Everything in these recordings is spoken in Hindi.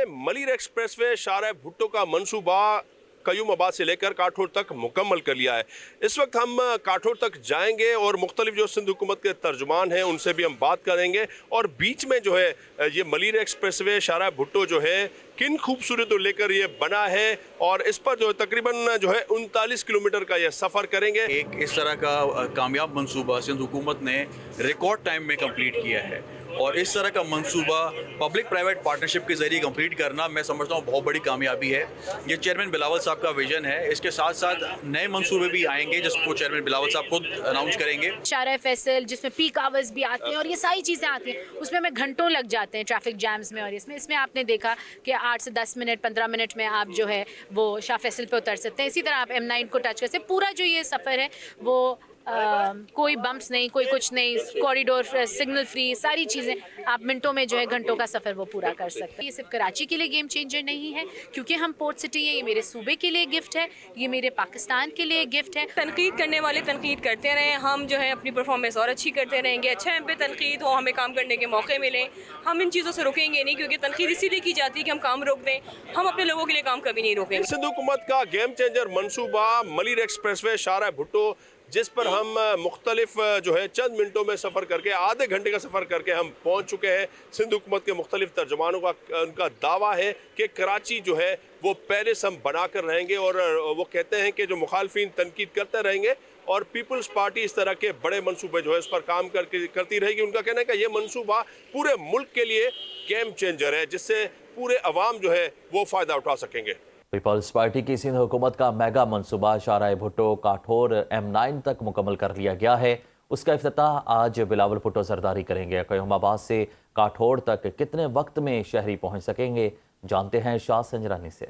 मलिर एक्सप्रेसवे शाहराह भुट्टो का मंसूबा कयूमाबाद से लेकर काठोर तक मुकम्मल कर लिया है। इस वक्त हम काठोर तक जाएंगे और मुख्तलिफ जो सिंध हुकूमत के तर्जुमान हैं उनसे भी हम बात करेंगे। और बीच में जो है ये मलिर एक्सप्रेसवे शाहराह भुट्टो जो है किन खूबसूरतों लेकर ये बना है और इस पर जो है तकरीबन जो है 39 किलोमीटर का ये सफ़र करेंगे। एक इस तरह का कामयाब मंसूबा सिंध हुकूमत ने रिकॉर्ड टाइम में कंप्लीट किया है और इस तरह का मंसूबा पब्लिक प्राइवेट पार्टनरशिप के जरिए कंप्लीट करना मैं समझता हूँ बहुत बड़ी कामयाबी है। ये चेयरमैन बिलावल साहब का विजन है। इसके साथ साथ नए मंसूबे भी आएंगे जिसको चेयरमैन बिलावल साहब खुद अनाउंस करेंगे। शाहराह फैसल जिसमें पीक आवर्स भी आते हैं और ये सारी चीज़ें आती हैं, उसमें हमें घंटों लग जाते हैं ट्रैफिक जैम्स में। और इसमें आपने देखा कि 8 से 10 मिनट 15 मिनट में आप जो है वो शाह फैसल पे उतर सकते हैं। इसी तरह आप M9 को टच कर सकते हैं। पूरा जो ये सफ़र है वो कोई बम्प्स नहीं, कोई कुछ नहीं, कॉरिडोर सिग्नल फ्री, सारी चीज़ें आप मिनटों में जो है घंटों का सफ़र वो पूरा कर सकते हैं। ये सिर्फ कराची के लिए गेम चेंजर नहीं है क्योंकि हम पोर्ट सिटी हैं, ये मेरे सूबे के लिए गिफ्ट है, ये मेरे पाकिस्तान के लिए गिफ्ट है। तनकीद करने वाले तनकीद करते रहें, हम जो है अपनी परफॉर्मेंस और अच्छी करते रहेंगे। अच्छा हम पे तनकीद हो, हमें काम करने के मौके मिलें, हम इन चीज़ों से रुकेंगे नहीं क्योंकि तनकीद इसीलिए की जाती है कि हम काम रोक दें। हम अपने लोगों के लिए काम कभी नहीं रोकेंगे। सिंध हुकूमत का गेम चेंजर मंसूबा मलिर एक्सप्रेसवे शाहराह भुट्टो जिस पर हम मुख्तलिफ जो है चंद मिनटों में सफ़र करके आधे घंटे का सफ़र करके हम पहुंच चुके हैं। सिंध हुकूमत के मुख्तलिफ तर्जुमानों का उनका दावा है कि कराची जो है वो पेरिस हम बना कर रहेंगे और वो कहते हैं कि जो मुखालफिन तनकीद करते रहेंगे और पीपल्स पार्टी इस तरह के बड़े मंसूबे जो है इस पर काम करती रहेगी। उनका कहना है कि ये मंसूबा पूरे मुल्क के लिए गेम चेंजर है जिससे पूरे अवाम जो है वो फ़ायदा उठा सकेंगे। पीपल्स पार्टी की सिंध हुकूमत का मेगा मंसूबा शाहराह भुट्टो काठोर M9 तक मुकम्मल कर लिया गया है। उसका इफ्तिताह आज बिलावल भुट्टो सरदारी करेंगे। कयूमाबाद से काठोर तक कितने वक्त में शहरी पहुंच सकेंगे, जानते हैं शाह संजरानी से।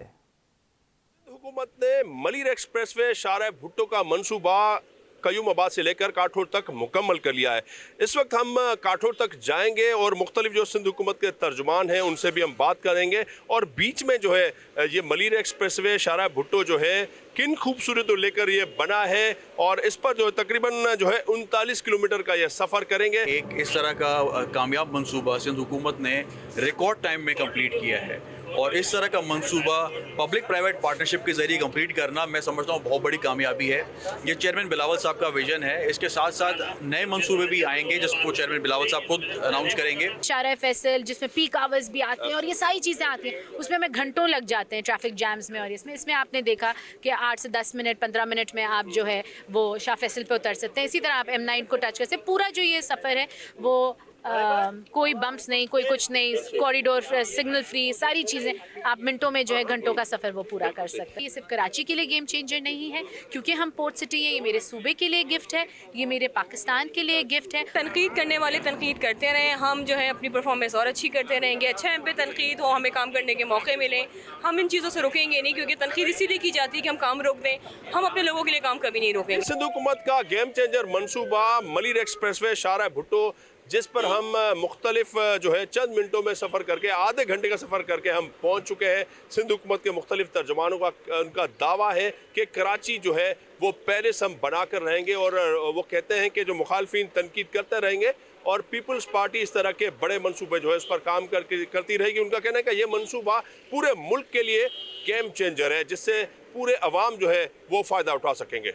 हुकूमत ने मलिर एक्सप्रेसवे शाहराह भुट्टो का मंसूबा कयूमाबाद से लेकर काठोर तक मुकम्मल कर लिया है। इस वक्त हम काठोर तक जाएंगे और मुख्तलिफ जो सिंध हुकूमत के तर्जुमान हैं उनसे भी हम बात करेंगे। और बीच में जो है ये मलिर एक्सप्रेसवे शाहराह भुट्टो जो है किन खूबसूरतों लेकर ये बना है और इस पर जो है तकरीबन जो है 39 किलोमीटर का ये सफ़र करेंगे। एक इस तरह का कामयाब मंसूबा सिंध हुकूमत ने रिकॉर्ड टाइम में कंप्लीट किया है और इस तरह का मंसूबा पब्लिक प्राइवेट पार्टनरशिप के जरिए कंप्लीट करना मैं समझता हूँ बहुत बड़ी कामयाबी है। ये चेयरमैन बिलावल साहब का विजन है। इसके साथ साथ नए मंसूबे भी आएंगे जिसको चेयरमैन बिलावल साहब खुद अनाउंस करेंगे। शाहराह फैसल जिसमें पीक आवर्स भी आते हैं और ये सारी चीज़ें आती हैं, उसमें हमें घंटों लग जाते हैं ट्रैफिक जैम्स में। और इसमें आपने देखा कि 8 से 10 मिनट 15 मिनट में आप जो है वो शाह फैसल पे उतर सकते हैं। इसी तरह आप M9 को टच कर सकते हैं। पूरा जो ये सफ़र है वो कोई बम्प्स नहीं, कोई कुछ नहीं, कॉरिडोर सिग्नल फ्री, सारी चीज़ें आप मिनटों में जो है घंटों का सफ़र वो पूरा कर सकते हैं। ये सिर्फ कराची के लिए गेम चेंजर नहीं है क्योंकि हम पोर्ट सिटी हैं, ये मेरे सूबे के लिए गिफ्ट है, ये मेरे पाकिस्तान के लिए गिफ्ट है। तनकीद करने वाले तनकीद करते रहें, हम जो है अपनी परफॉर्मेंस और अच्छी करते रहेंगे। अच्छा हम पे तनकीद हो, हमें काम करने के मौके मिलें, हम इन चीज़ों से रुकेंगे नहीं क्योंकि तनकीद इसीलिए की जाती है कि हम काम रोक दें। हम अपने लोगों के लिए काम कभी नहीं रोकेंगे। सिंध हुकूमत का गेम चेंजर मंसूबा मलिर एक्सप्रेसवे शाहराह भुट्टो जिस पर हम मुख्तलिफ जो है चंद मिनटों में सफ़र करके आधे घंटे का सफ़र करके हम पहुंच चुके हैं। सिंध हुकूमत के मुख्तलिफ तर्जुमानों का उनका दावा है कि कराची जो है वो पेरिस हम बना कर रहेंगे और वो कहते हैं कि जो मुखालफिन तनकीद करते रहेंगे और पीपल्स पार्टी इस तरह के बड़े मंसूबे जो है इस पर काम करती रहेगी। उनका कहना है कि ये मंसूबा पूरे मुल्क के लिए गेम चेंजर है जिससे पूरे अवाम जो है वो फ़ायदा उठा सकेंगे।